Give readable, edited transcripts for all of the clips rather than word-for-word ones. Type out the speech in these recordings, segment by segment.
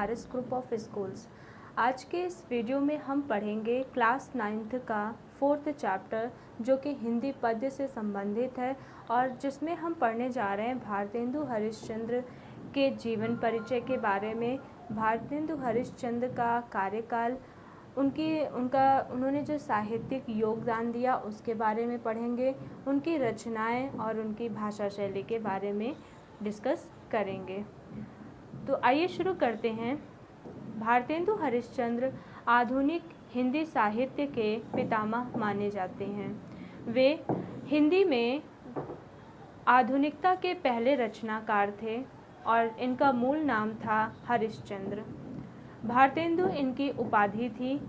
RS group of schools. आज के इस वीडियो में हम पढ़ेंगे क्लास 9th का 4th चैप्टर जो कि हिंदी पद्य से संबंधित है और जिसमें हम पढ़ने जा रहे हैं भारतेंदु हरिश्चंद्र के जीवन परिचय के बारे में। भारतेंदु हरिश्चंद्र का कार्यकाल, उन्होंने जो साहित्यिक योगदान दिया उसके बारे में पढ़ेंगे, उनकी रचनाएं और उनकी भाषा शैली के बारे में डिस्कस करेंगे। तो आइए शुरू करते हैं। भारतेंदु हरिश्चंद्र आधुनिक हिंदी साहित्य के पितामह माने जाते हैं। वे हिंदी में आधुनिकता के पहले रचनाकार थे और इनका मूल नाम था हरिश्चंद्र। भारतेंदु इनकी उपाधि थी।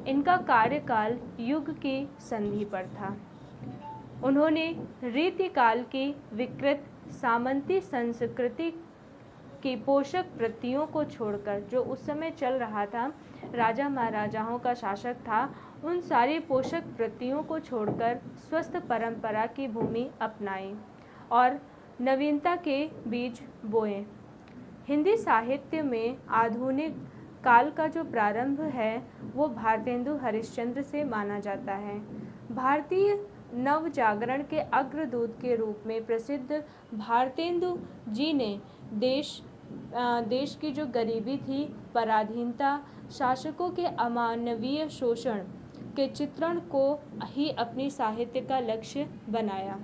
इनका कार्यकाल युग की संधि पर था। उन्होंने रीतिकाल की विकृत सामंती संस्कृति की पोषक वृत्तियों को छोड़कर, जो उस समय चल रहा था, राजा महाराजाओं का शासक था, उन सारी पोषक वृत्तियों को छोड़कर स्वस्थ परंपरा की भूमि अपनाई और नवीनता के बीज बोए। हिंदी साहित्य में आधुनिक काल का जो प्रारंभ है वो भारतेंदु हरिश्चंद्र से माना जाता है। भारतीय नव जागरण के अग्रदूत के रूप में प्रसिद्ध भारतेंदु जी ने देश की जो गरीबी थी, पराधीनता, शासकों के अमानवीय शोषण के चित्रण को ही अपनी साहित्य का लक्ष्य बनाया।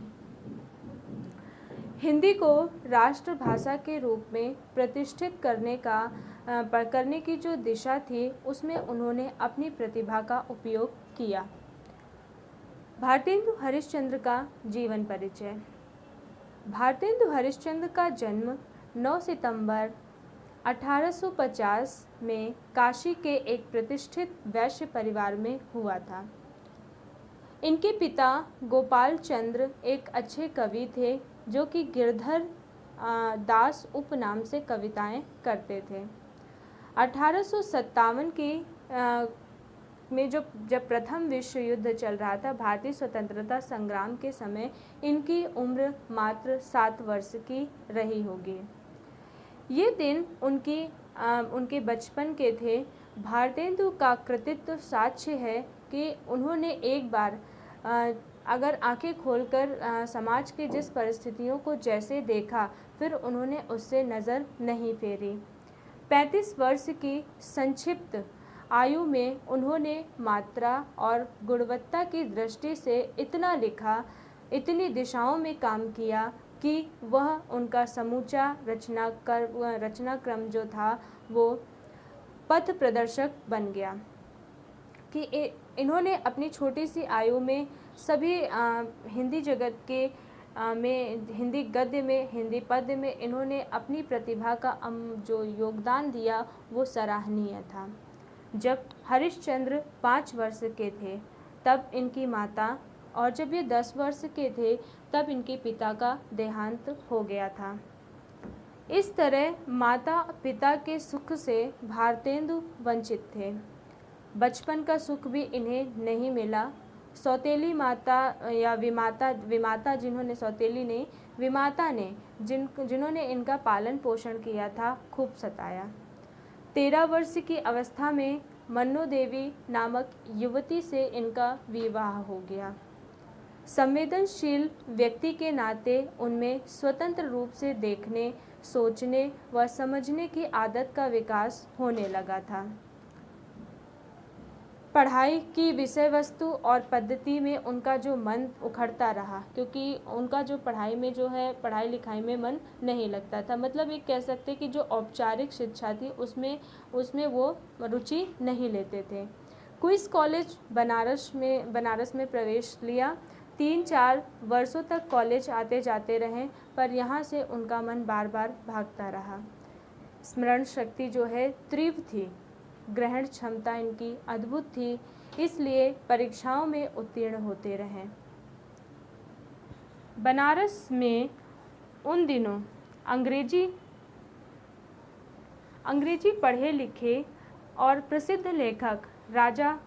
हिंदी को राष्ट्रभाषा के रूप में प्रतिष्ठित करने की जो दिशा थी उसमें उन्होंने अपनी प्रतिभा का उपयोग किया। भारतेंदु हरिश्चंद्र का जीवन परिचय। भारतेंदु हरिश्चंद्र का जन्म 9 सितंबर 1850 में काशी के एक प्रतिष्ठित वैश्य परिवार में हुआ था। इनके पिता गोपाल चंद्र एक अच्छे कवि थे जो कि गिरधर दास उपनाम से कविताएं करते थे। 1857 में जब प्रथम विश्व युद्ध चल रहा था, भारतीय स्वतंत्रता संग्राम के समय इनकी उम्र मात्र 7 वर्ष की रही होगी। ये दिन उनके बचपन के थे। भारतेंदु का कृतित्व साक्ष्य है कि उन्होंने एक बार अगर आंखें खोलकर समाज के जिस परिस्थितियों को जैसे देखा, फिर उन्होंने उससे नज़र नहीं फेरी। 35 वर्ष की संक्षिप्त आयु में उन्होंने मात्रा और गुणवत्ता की दृष्टि से इतना लिखा, इतनी दिशाओं में काम किया कि वह उनका समूचा रचनाक्रम जो था वो पथ प्रदर्शक बन गया। कि इन्होंने अपनी छोटी सी आयु में सभी हिंदी जगत के हिंदी गद्य में, हिंदी पद्य में इन्होंने अपनी प्रतिभा का जो योगदान दिया वो सराहनीय था। जब हरिश्चंद्र 5 वर्ष के थे तब इनकी माता, और जब ये 10 वर्ष के थे तब इनके पिता का देहांत हो गया था। इस तरह माता पिता के सुख से भारतेंदु वंचित थे। बचपन का सुख भी इन्हें नहीं मिला। सौतेली माता या विमाता जिन्होंने इनका पालन पोषण किया था, खूब सताया। 13 वर्ष की अवस्था में मन्नो देवी नामक युवती से इनका विवाह हो गया। संवेदनशील व्यक्ति के नाते उनमें स्वतंत्र रूप से देखने, सोचने व समझने की आदत का विकास होने लगा था। पढ़ाई की विषय वस्तु और पद्धति में उनका जो मन उखड़ता रहा, क्योंकि उनका जो पढ़ाई लिखाई में मन नहीं लगता था। मतलब ये कह सकते कि जो औपचारिक शिक्षा थी उसमें वो रुचि नहीं लेते थे। क्वींस कॉलेज बनारस में प्रवेश लिया। 3-4 वर्षों तक कॉलेज आते जाते रहे, पर यहाँ से उनका मन बार बार भागता रहा। स्मरण शक्ति जो है तीव्र थी, ग्रहण क्षमता इनकी अद्भुत थी, इसलिए परीक्षाओं में उत्तीर्ण होते रहे। बनारस में उन दिनों अंग्रेजी पढ़े लिखे और प्रसिद्ध लेखक राजा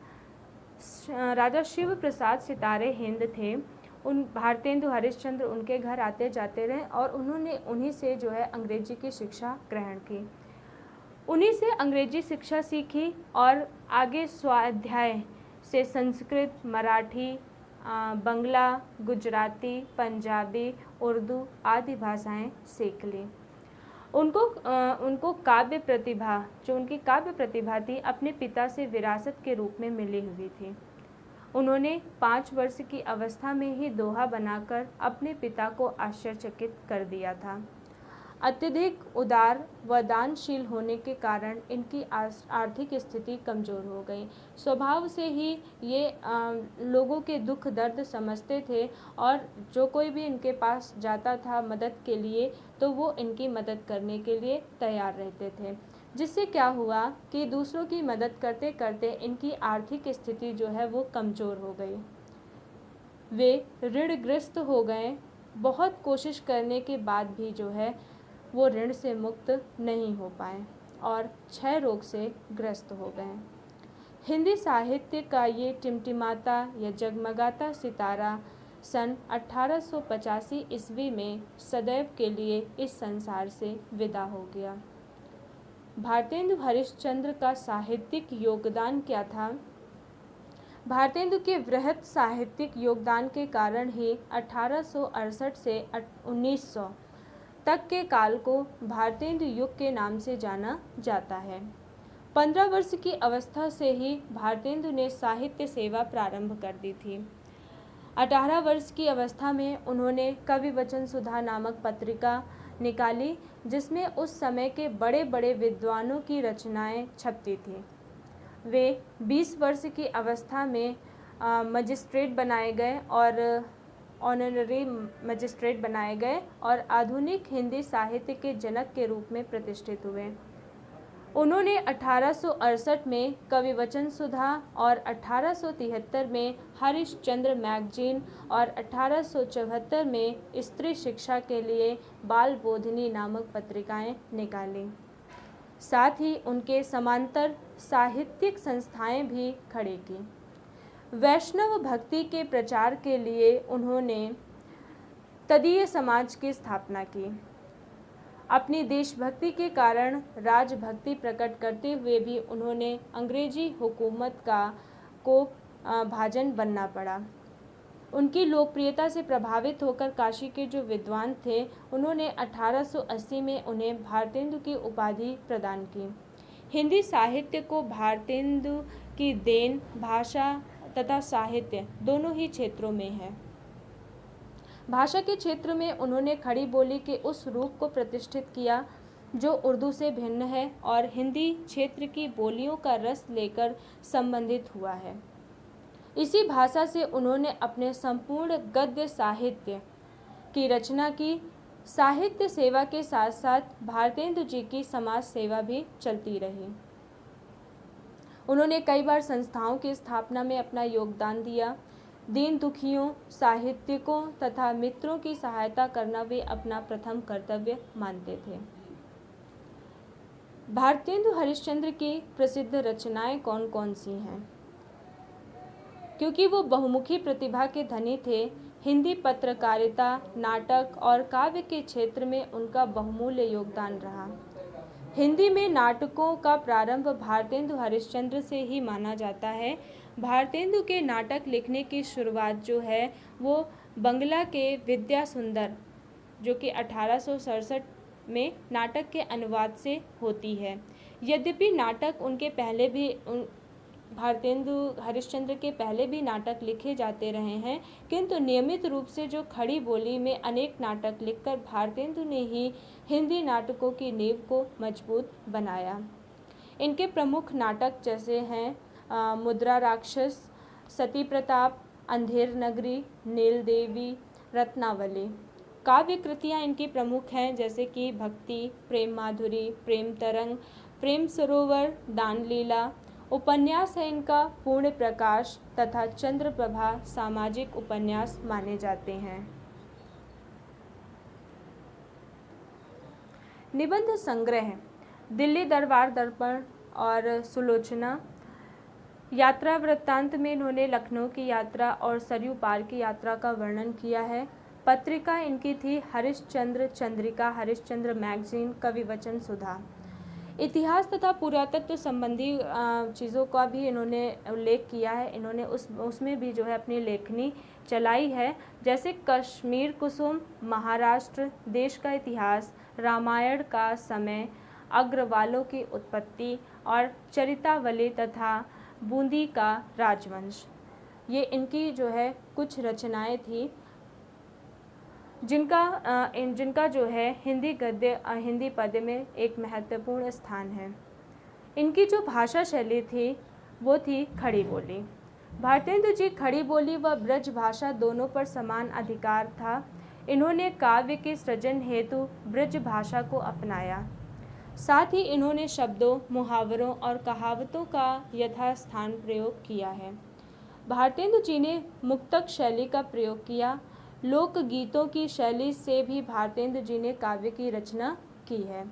शिव प्रसाद सितारे हिंद थे। भारतेंदु हरिश्चंद्र उनके घर आते जाते रहे और उन्होंने उन्हीं से जो है अंग्रेजी की शिक्षा ग्रहण की। उन्हीं से अंग्रेजी शिक्षा सीखी और आगे स्वाध्याय से संस्कृत, मराठी, बंगला, गुजराती, पंजाबी, उर्दू आदि भाषाएं सीख ली। उनको काव्य प्रतिभा, जो उनकी काव्य प्रतिभा थी, अपने पिता से विरासत के रूप में मिली हुई थी। उन्होंने 5 वर्ष की अवस्था में ही दोहा बनाकर अपने पिता को आश्चर्यचकित कर दिया था। अत्यधिक उदार व दानशील होने के कारण इनकी आर्थिक स्थिति कमज़ोर हो गई। स्वभाव से ही ये लोगों के दुख दर्द समझते थे और जो कोई भी इनके पास जाता था मदद के लिए तो वो इनकी मदद करने के लिए तैयार रहते थे, जिससे क्या हुआ कि दूसरों की मदद करते करते इनकी आर्थिक स्थिति जो है वो कमज़ोर हो गई। वे ऋणग्रस्त हो गए। बहुत कोशिश करने के बाद भी जो है वो ऋण से मुक्त नहीं हो पाए और क्षय रोग से ग्रस्त हो गए। हिंदी साहित्य का ये टिमटिमाता या जगमगाता सितारा सन 1885 ईस्वी में सदैव के लिए इस संसार से विदा हो गया। भारतेंदु हरिश्चंद्र का साहित्यिक योगदान क्या था? भारतेंदु के वृहत साहित्यिक योगदान के कारण ही 1868 से 1900 तक के काल को भारतेंदु युग के नाम से जाना जाता है। 15 वर्ष की अवस्था से ही भारतेंदु ने साहित्य सेवा प्रारंभ कर दी थी। 18 वर्ष की अवस्था में उन्होंने कवि वचन सुधा नामक पत्रिका निकाली, जिसमें उस समय के बड़े बड़े विद्वानों की रचनाएं छपती थीं। वे 20 वर्ष की अवस्था में मजिस्ट्रेट बनाए गए और ऑनररी मजिस्ट्रेट बनाए गए और आधुनिक हिंदी साहित्य के जनक के रूप में प्रतिष्ठित हुए। उन्होंने 1868 में कवि वचन सुधा और 1873 में हरिश्चंद्र मैगजीन और 1874 में स्त्री शिक्षा के लिए बाल बोधिनी नामक पत्रिकाएं निकाली। साथ ही उनके समांतर साहित्यिक संस्थाएं भी खड़ी की। वैष्णव भक्ति के प्रचार के लिए उन्होंने तदीय समाज की स्थापना की। अपनी देशभक्ति के कारण राजभक्ति प्रकट करते हुए भी उन्होंने अंग्रेजी हुकूमत को भाजन बनना पड़ा। उनकी लोकप्रियता से प्रभावित होकर काशी के जो विद्वान थे, उन्होंने 1880 में उन्हें भारतेंदु की उपाधि प्रदान की। हिंदी साहित्य को भारतेंदु की देन भाषा तथा साहित्य दोनों ही क्षेत्रों में है। भाषा के क्षेत्र में उन्होंने खड़ी बोली के उस रूप को प्रतिष्ठित किया जो उर्दू से भिन्न है और हिंदी क्षेत्र की बोलियों का रस लेकर संबंधित हुआ है। इसी भाषा से उन्होंने अपने संपूर्ण गद्य साहित्य की रचना की। साहित्य सेवा के साथ साथ भारतेंदु जी की समाज सेवा भी चलती रही। उन्होंने कई बार संस्थाओं की स्थापना में अपना योगदान दिया। दीन दुखियों, साहित्यिकों तथा मित्रों की सहायता करना वे अपना प्रथम कर्तव्य मानते थे। भारतेंदु हरिश्चंद्र की प्रसिद्ध रचनाएं कौन कौन सी हैं? क्योंकि वो बहुमुखी प्रतिभा के धनी थे, हिंदी पत्रकारिता, नाटक और काव्य के क्षेत्र में उनका बहुमूल्य योगदान रहा। हिंदी में नाटकों का प्रारंभ भारतेंदु हरिश्चंद्र से ही माना जाता है। भारतेंदु के नाटक लिखने की शुरुआत जो है वो बंगला के विद्या सुंदर, जो कि 1867 में नाटक के अनुवाद से होती है। यद्यपि नाटक उनके पहले भी भारतेंदु हरिश्चंद्र के पहले भी नाटक लिखे जाते रहे हैं, किंतु नियमित रूप से जो खड़ी बोली में अनेक नाटक लिखकर भारतेंदु ने ही हिंदी नाटकों की नींव को मजबूत बनाया। इनके प्रमुख नाटक जैसे हैं मुद्रा राक्षस, सती प्रताप, अंधेर नगरी, नील देवी, रत्नावली। काव्य कृतियाँ इनकी प्रमुख हैं जैसे कि भक्ति, प्रेम माधुरी, प्रेम तरंग, प्रेम सरोवर, दान लीला। उपन्यास है इनका पूर्ण प्रकाश तथा चंद्रप्रभा सामाजिक उपन्यास माने जाते हैं। निबंध संग्रह दिल्ली दरबार दर्पण और सुलोचना। यात्रा वृत्तांत में इन्होंने लखनऊ की यात्रा और सरयू पार की यात्रा का वर्णन किया है। पत्रिका इनकी थी हरिश्चंद्र चंद्रिका, हरिश्चंद्र मैगजीन, कवि वचन सुधा। इतिहास तथा पुरातत्व संबंधी चीज़ों का भी इन्होंने उल्लेख किया है। इन्होंने उसमें भी जो है अपनी लेखनी चलाई है, जैसे कश्मीर कुसुम, महाराष्ट्र, देश का इतिहास, रामायण का समय, अग्रवालों की उत्पत्ति और चरितावली तथा बूंदी का राजवंश। ये इनकी जो है कुछ रचनाएं थी जिनका जो है हिंदी पद्य में एक महत्वपूर्ण स्थान है। इनकी जो भाषा शैली थी वो थी खड़ी बोली। भारतेंदु जी खड़ी बोली व ब्रज भाषा दोनों पर समान अधिकार था। इन्होंने काव्य के सृजन हेतु ब्रज भाषा को अपनाया। साथ ही इन्होंने शब्दों, मुहावरों और कहावतों का यथास्थान प्रयोग किया है। भारतेंदु जी ने मुक्तक शैली का प्रयोग किया। लोकगीतों की शैली से भी भारतेंदु जी ने काव्य की रचना की है।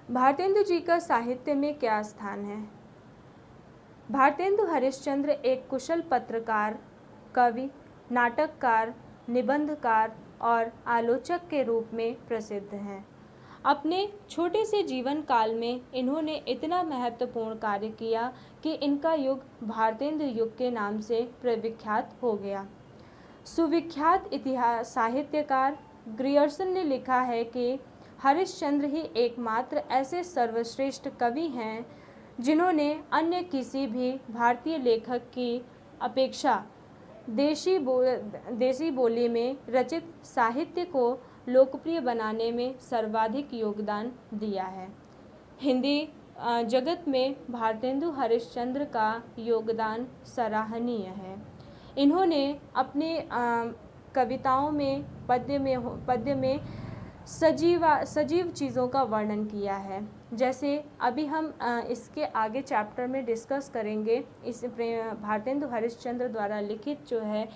भारतेंदु जी का साहित्य में क्या स्थान है? भारतेंदु हरिश्चंद्र एक कुशल पत्रकार, कवि, नाटककार, निबंधकार और आलोचक के रूप में प्रसिद्ध हैं। अपने छोटे से जीवन काल में इन्होंने इतना महत्वपूर्ण कार्य किया कि इनका युग भारतेंदु युग के नाम से प्रविख्यात हो गया। सुविख्यात इतिहास साहित्यकार ग्रियर्सन ने लिखा है कि हरिश्चंद्र ही एकमात्र ऐसे सर्वश्रेष्ठ कवि हैं जिन्होंने अन्य किसी भी भारतीय लेखक की अपेक्षा देसी बोली में रचित साहित्य को लोकप्रिय बनाने में सर्वाधिक योगदान दिया है। हिंदी जगत में भारतेंदु हरिश्चंद्र का योगदान सराहनीय है। इन्होंने अपनी कविताओं में पद्य में सजीव चीज़ों का वर्णन किया है। जैसे अभी हम इसके आगे चैप्टर में डिस्कस करेंगे इस भारतेंदु हरिश्चंद्र द्वारा लिखित जो है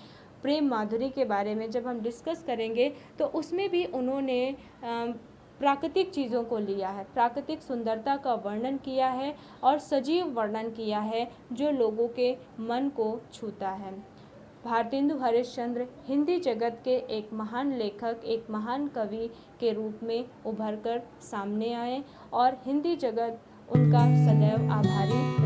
प्रेम माधुरी के बारे में जब हम डिस्कस करेंगे तो उसमें भी उन्होंने प्राकृतिक चीज़ों को लिया है, प्राकृतिक सुंदरता का वर्णन किया है और सजीव वर्णन किया है जो लोगों के मन को छूता है। भारतेंदु हरिश्चंद्र हिंदी जगत के एक महान लेखक, एक महान कवि के रूप में उभर कर सामने आए और हिंदी जगत उनका सदैव आभारी